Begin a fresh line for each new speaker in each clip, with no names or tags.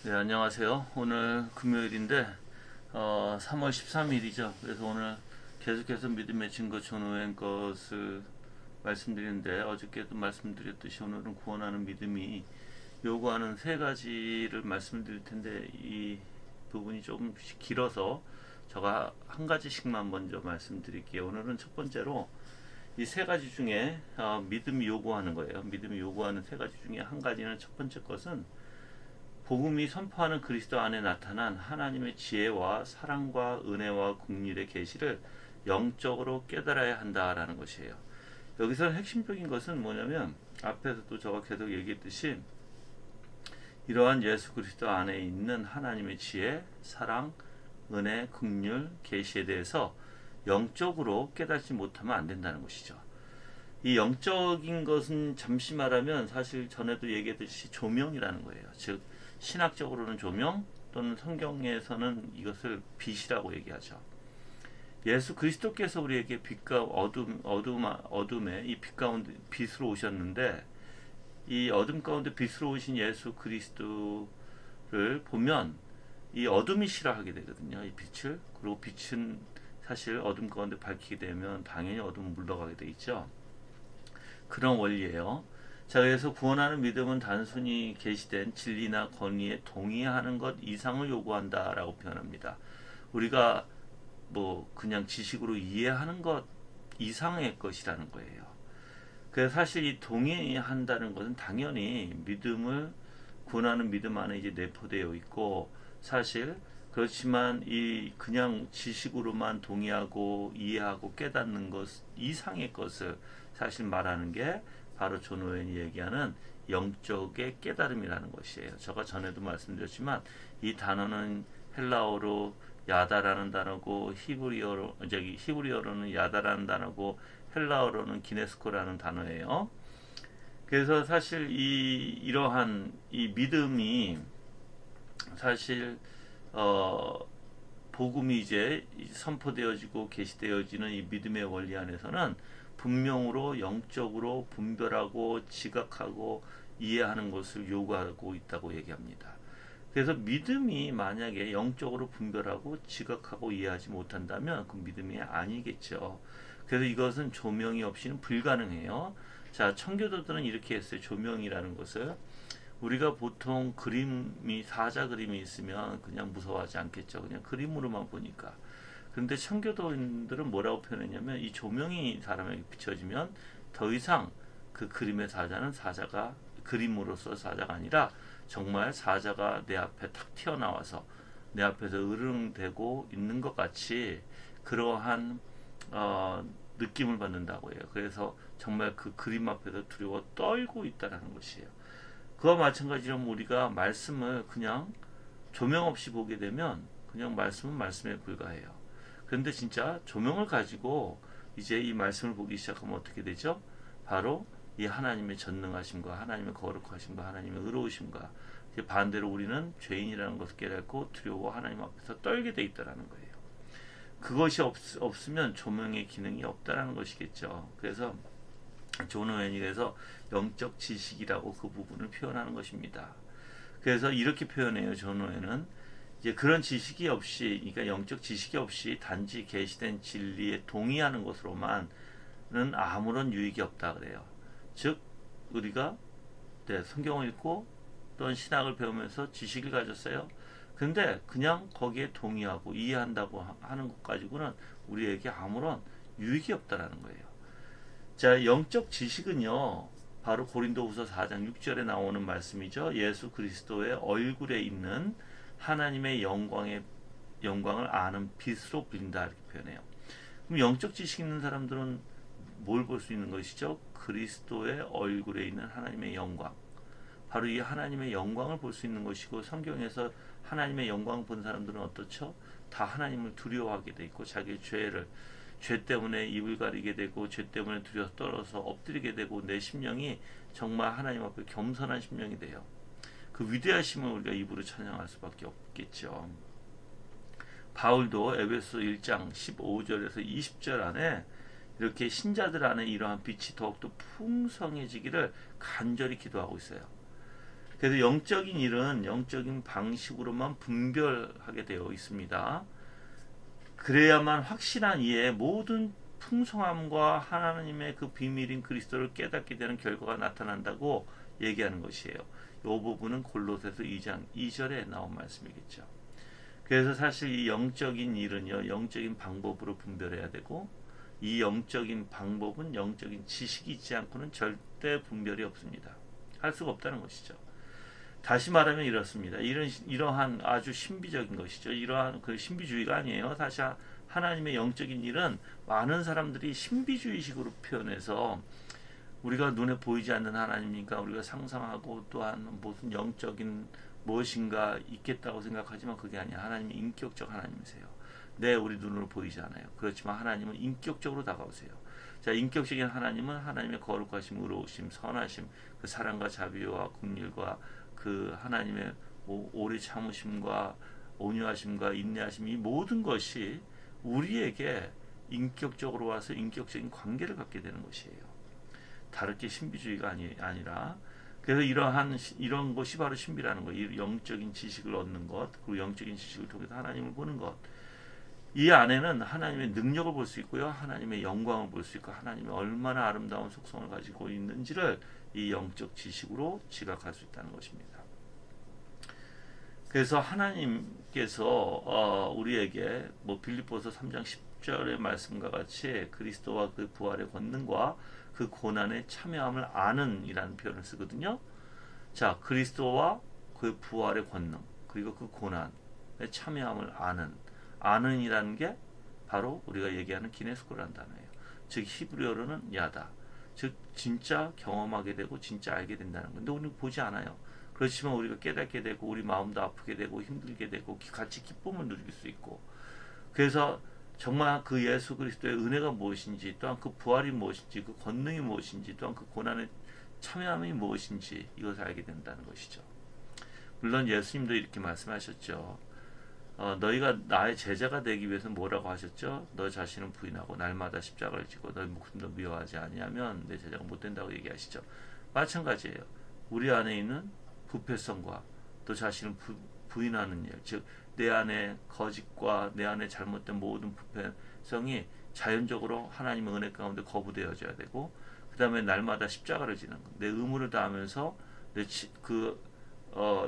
네, 안녕하세요. 오늘 금요일인데 3월 13일이죠. 그래서 오늘 계속해서 믿음의 증거 존오웬 것을 말씀드리는데, 어저께도 말씀드렸듯이 오늘은 구원하는 믿음이 요구하는 세 가지를 말씀드릴 텐데, 이 부분이 조금 길어서 제가 한 가지씩만 먼저 말씀드릴게요. 오늘은 첫 번째로 이 세 가지 중에 믿음이 요구하는 거예요. 믿음이 요구하는 세 가지 중에 한 가지는, 첫 번째 것은 복음이 선포하는 그리스도 안에 나타난 하나님의 지혜와 사랑과 은혜와 긍휼의 계시를 영적으로 깨달아야 한다라는 것이에요. 여기서 핵심적인 것은 뭐냐면, 앞에서도 제가 계속 얘기했듯이 이러한 예수 그리스도 안에 있는 하나님의 지혜, 사랑, 은혜, 긍휼, 계시에 대해서 영적으로 깨닫지 못하면 안 된다는 것이죠. 이 영적인 것은 잠시 말하면 사실 전에도 얘기했듯이 조명이라는 거예요. 즉 신학적으로는 조명, 또는 성경에서는 이것을 빛이라고 얘기하죠. 예수 그리스도께서 우리에게 빛과 어둠의 이 빛 가운데 빛으로 오셨는데, 이 어둠 가운데 빛으로 오신 예수 그리스도를 보면 이 어둠이 싫어하게 되거든요. 이 빛을. 그리고 빛은 사실 어둠 가운데 밝히게 되면 당연히 어둠은 물러가게 돼 있죠. 그런 원리예요. 자, 그래서 구원하는 믿음은 단순히 계시된 진리나 권위에 동의하는 것 이상을 요구한다라고 표현합니다. 우리가 뭐 그냥 지식으로 이해하는 것 이상의 것이라는 거예요. 그래서 사실 이 동의한다는 것은 당연히 믿음을, 구원하는 믿음 안에 이제 내포되어 있고, 사실 그렇지만 이 그냥 지식으로만 동의하고 이해하고 깨닫는 것 이상의 것을 사실 말하는 게 바로 존 오웬이 얘기하는 영적의 깨달음이라는 것이에요. 제가 전에도 말씀드렸지만 이 단어는 헬라어로 야다라는 단어고, 히브리어로는 야다라는 단어고, 헬라어로는 기네스코라는 단어예요. 그래서 사실 이러한 이 믿음이 사실 복음이 이제 선포되어지고 계시되어지는 이 믿음의 원리 안에서는 분명으로 영적으로 분별하고 지각하고 이해하는 것을 요구하고 있다고 얘기합니다. 그래서 믿음이 만약에 영적으로 분별하고 지각하고 이해하지 못한다면 그 믿음이 아니겠죠. 그래서 이것은 조명이 없이는 불가능해요. 자, 청교도들은 이렇게 했어요. 조명이라는 것을, 우리가 보통 사자 그림이 있으면 그냥 무서워하지 않겠죠. 그냥 그림으로만 보니까. 그런데 청교도인들은 뭐라고 표현했냐면, 이 조명이 사람에게 비춰지면 더 이상 그 그림의 사자는 사자가, 그림으로서 사자가 아니라 정말 사자가 내 앞에 탁 튀어나와서 내 앞에서 으르렁대고 있는 것 같이 그러한 느낌을 받는다고 해요. 그래서 정말 그 그림 앞에서 두려워 떨고 있다는 것이에요. 그와 마찬가지로 우리가 말씀을 그냥 조명 없이 보게 되면 그냥 말씀은 말씀에 불과해요. 그런데 진짜 조명을 가지고 이제 이 말씀을 보기 시작하면 어떻게 되죠? 바로 이 하나님의 전능하심과 하나님의 거룩하심과 하나님의 의로우심과, 반대로 우리는 죄인이라는 것을 깨닫고 두려워 하나님 앞에서 떨게 돼 있다는 거예요. 그것이 없으면 조명의 기능이 없다는 것이겠죠. 그래서 존 오웬이 그래서 영적 지식이라고 그 부분을 표현하는 것입니다. 그래서 이렇게 표현해요. 존 오웬은 이제 그런 지식이 없이, 그러니까 영적 지식이 없이 단지 계시된 진리에 동의하는 것으로만은 아무런 유익이 없다 그래요. 즉 우리가 성경을 읽고 또는 신학을 배우면서 지식을 가졌어요. 근데 그냥 거기에 동의하고 이해한다고 하는 것 가지고는 우리에게 아무런 유익이 없다라는 거예요. 자, 영적 지식은요, 바로 고린도후서 4장 6절에 나오는 말씀이죠. 예수 그리스도의 얼굴에 있는 하나님의 영광을 아는 빛으로 불린다, 이렇게 표현해요. 그럼 영적 지식 있는 사람들은 뭘 볼 수 있는 것이죠? 그리스도의 얼굴에 있는 하나님의 영광. 바로 이 하나님의 영광을 볼 수 있는 것이고, 성경에서 하나님의 영광을 본 사람들은 어떻죠? 다 하나님을 두려워하게 돼 있고, 자기의 죄 때문에 입을 가리게 되고, 죄 때문에 두려워 떨어서 엎드리게 되고, 내 심령이 정말 하나님 앞에 겸손한 심령이 돼요. 그 위대하심을 우리가 입으로 찬양할 수밖에 없겠죠. 바울도 에베소 1장 15절에서 20절 안에 이렇게 신자들 안에 이러한 빛이 더욱더 풍성해지기를 간절히 기도하고 있어요. 그래서 영적인 일은 영적인 방식으로만 분별하게 되어 있습니다. 그래야만 확실한 이해 모든 풍성함과 하나님의 그 비밀인 그리스도를 깨닫게 되는 결과가 나타난다고 얘기하는 것이에요. 이 부분은 골로새서 2장 2절에 나온 말씀이겠죠. 그래서 사실 이 영적인 일은요, 영적인 방법으로 분별해야 되고, 이 영적인 방법은 영적인 지식이 있지 않고는 절대 분별이 없습니다. 할 수가 없다는 것이죠. 다시 말하면 이렇습니다. 이러한 아주 신비적인 것이죠. 이러한 그 신비주의가 아니에요. 사실 하나님의 영적인 일은 많은 사람들이 신비주의식으로 표현해서 우리가 눈에 보이지 않는 하나님이니까 우리가 상상하고 또한 무슨 영적인 무엇인가 있겠다고 생각하지만 그게 아니야. 하나님이 인격적 하나님이세요. 네, 우리 눈으로 보이지 않아요. 그렇지만 하나님은 인격적으로 다가오세요. 자, 인격적인 하나님은 하나님의 거룩하심, 의로우심, 선하심, 그 사랑과 자비와 긍휼과 그 하나님의 오래 참으심과 온유하심과 인내하심, 이 모든 것이 우리에게 인격적으로 와서 인격적인 관계를 갖게 되는 것이에요. 다르게 신비주의가 아니라, 그래서 이런 것이 바로 신비라는 거예요. 영적인 지식을 얻는 것, 그리고 영적인 지식을 통해서 하나님을 보는 것. 이 안에는 하나님의 능력을 볼 수 있고요, 하나님의 영광을 볼 수 있고, 하나님이 얼마나 아름다운 속성을 가지고 있는지를 이 영적 지식으로 지각할 수 있다는 것입니다. 그래서 하나님께서 우리에게 빌립보서 3장 10절의 말씀과 같이 그리스도와 그 부활의 권능과 그 고난의 참여함을 아는 이라는 표현을 쓰거든요. 자, 그리스도와 그 부활의 권능, 그리고 그 고난의 참여함을 아는 이라는 게 바로 우리가 얘기하는 기네스코라는 단어예요. 즉 히브리어로는 야다. 즉 진짜 경험하게 되고 진짜 알게 된다는 건데 우리는 보지 않아요. 그렇지만 우리가 깨닫게 되고 우리 마음도 아프게 되고 힘들게 되고 같이 기쁨을 누릴 수 있고, 그래서 정말 그 예수 그리스도의 은혜가 무엇인지, 또한 그 부활이 무엇인지, 그 권능이 무엇인지, 또한 그 고난의 참여함이 무엇인지 이것을 알게 된다는 것이죠. 물론 예수님도 이렇게 말씀하셨죠. 너희가 나의 제자가 되기 위해서 뭐라고 하셨죠? 너 자신을 부인하고 날마다 십자가를 지고 너희 목숨도 미워하지 아니하면 내 제자가 못 된다고 얘기하시죠. 마찬가지예요. 우리 안에 있는 부패성과 또 자신을 부인하는 일, 즉 내 안에 거짓과 내 안에 잘못된 모든 부패성이 자연적으로 하나님의 은혜 가운데 거부되어져야 되고, 그 다음에 날마다 십자가를 지는 것, 내 의무를 다하면서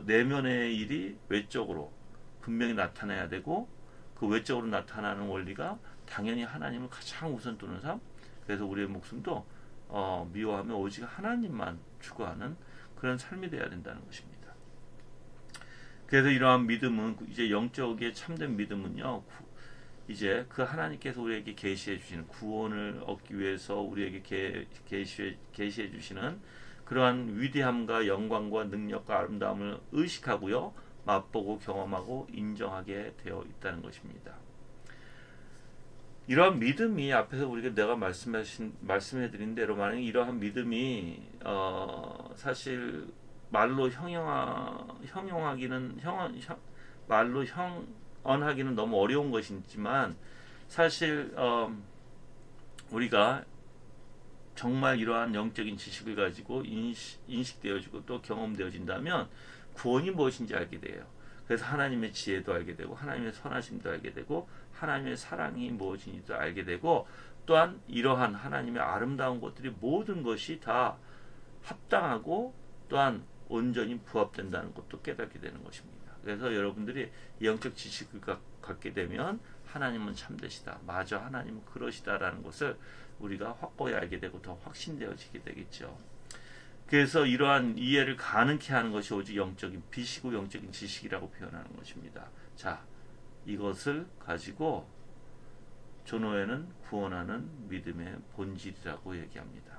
내면의 일이 외적으로 분명히 나타나야 되고, 그 외적으로 나타나는 원리가 당연히 하나님을 가장 우선 두는 삶. 그래서 우리의 목숨도 미워하며 오직 하나님만 추구하는 그런 삶이 되어야 된다는 것입니다. 그래서 이러한 믿음은, 이제 영적의 참된 믿음은요, 이제 그 하나님께서 우리에게 계시해 주시는 구원을 얻기 위해서 우리에게 계시해 주시는 그러한 위대함과 영광과 능력과 아름다움을 의식하고요, 맛보고 경험하고 인정하게 되어 있다는 것입니다. 이러한 믿음이 앞에서 내가 말씀해드린 대로 만약에 이러한 믿음이 사실 말로 말로 형언하기는 너무 어려운 것이지만, 사실 우리가 정말 이러한 영적인 지식을 가지고 인식되어지고 또 경험되어진다면 구원이 무엇인지 알게 돼요. 그래서 하나님의 지혜도 알게 되고 하나님의 선하심도 알게 되고 하나님의 사랑이 무엇인지도 알게 되고, 또한 이러한 하나님의 아름다운 것들이 모든 것이 다 합당하고 또한 온전히 부합된다는 것도 깨닫게 되는 것입니다. 그래서 여러분들이 영적 지식을 갖게 되면 하나님은 참되시다, 맞아, 하나님은 그러시다라는 것을 우리가 확고히 알게 되고 더 확신되어지게 되겠죠. 그래서 이러한 이해를 가능케 하는 것이 오직 영적인 빛이고 영적인 지식이라고 표현하는 것입니다. 자, 이것을 가지고 존 오웬은 구원하는 믿음의 본질이라고 얘기합니다.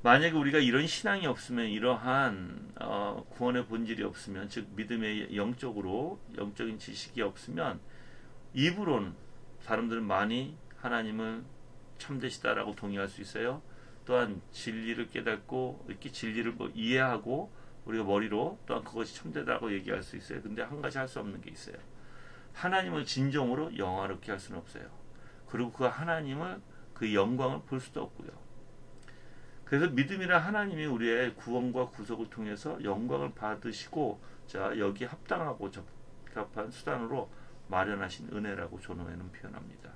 만약에 우리가 이런 신앙이 없으면, 이러한 구원의 본질이 없으면, 즉 믿음의 영적인 지식이 없으면, 입으로는 사람들은 많이 하나님을 참되시다라고 동의할 수 있어요. 또한 진리를 깨닫고 이렇게 진리를 이해하고 우리가 머리로 또한 그것이 참되다고 얘기할 수 있어요. 근데 한 가지 할 수 없는 게 있어요. 하나님을 진정으로 영화롭게 할 수는 없어요. 그리고 그 하나님을, 그 영광을 볼 수도 없고요. 그래서 믿음이란 하나님이 우리의 구원과 구속을 통해서 영광을 받으시고 자 여기 합당하고 적합한 수단으로 마련하신 은혜라고 존호에는 표현합니다.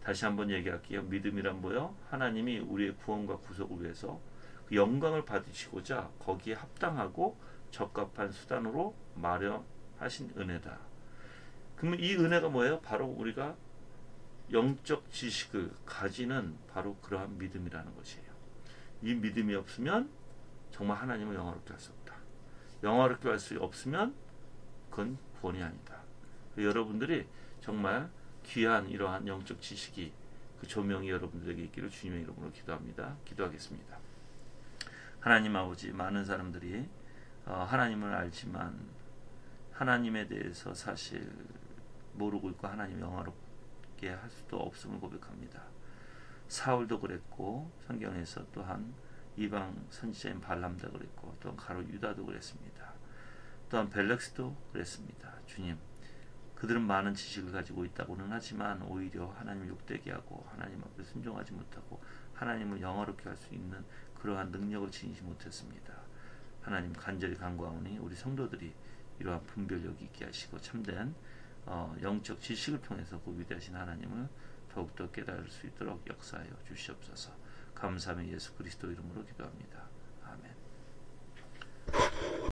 다시 한번 얘기할게요. 믿음이란 뭐요? 하나님이 우리의 구원과 구속을 위해서 그 영광을 받으시고자 거기에 합당하고 적합한 수단으로 마련하신 은혜다. 그러면 이 은혜가 뭐예요? 바로 우리가 영적 지식을 가지는 바로 그러한 믿음이라는 것이에요. 이 믿음이 없으면 정말 하나님을 영화롭게 할 수 없다. 영화롭게 할 수 없으면 그건 구원이 아니다. 여러분들이 정말 귀한 이러한 영적 지식이 그 조명이 여러분들에게 있기를 주님의 이름으로 기도합니다. 기도하겠습니다. 하나님 아버지, 많은 사람들이 하나님을 알지만 하나님에 대해서 사실 모르고 있고 하나님 영화롭게 할 수도 없음을 고백합니다. 사울도 그랬고 성경에서 또한 이방 선지자인 발람도 그랬고 또한 가룟 유다도 그랬습니다. 또한 벨렉스도 그랬습니다. 주님, 그들은 많은 지식을 가지고 있다고는 하지만 오히려 하나님을 욕되게 하고 하나님 앞에 순종하지 못하고 하나님을 영화롭게 할 수 있는 그러한 능력을 지니지 못했습니다. 하나님 간절히 간구하오니 우리 성도들이 이러한 분별력이 있게 하시고 참된 영적 지식을 통해서 그 위대하신 하나님을 더욱더 깨달을 수 있도록 역사하여 주시옵소서. 감사하며 예수 그리스도 이름으로 기도합니다.